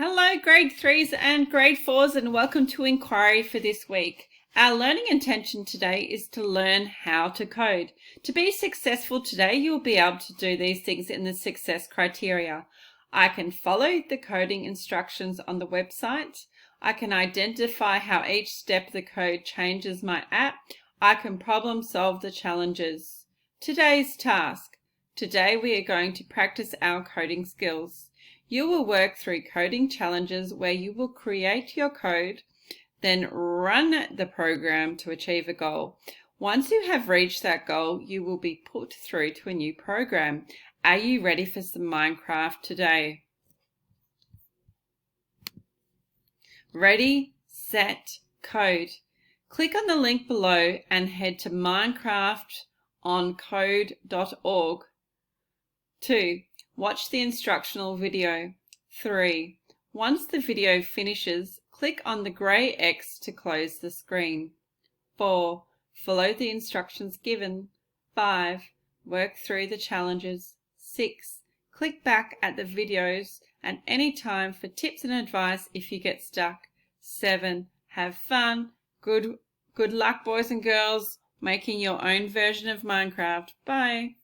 Hello, grade 3s and grade 4s, and welcome to Inquiry for this week. Our learning intention today is to learn how to code. To be successful today, you'll be able to do these things in the success criteria. I can follow the coding instructions on the website. I can identify how each step of the code changes my app. I can problem solve the challenges. Today's task. Today we are going to practice our coding skills. You will work through coding challenges where you will create your code, then run the program to achieve a goal. Once you have reached that goal, you will be put through to a new program. Are you ready for some Minecraft today? Ready, set, code. Click on the link below and head to minecraftoncode.org. 2. Watch the instructional video. 3. Once the video finishes, click on the grey X to close the screen. 4. Follow the instructions given. 5. Work through the challenges. 6. Click back at the videos at any time for tips and advice if you get stuck. 7. Have fun. Good luck, boys and girls, making your own version of Minecraft. Bye.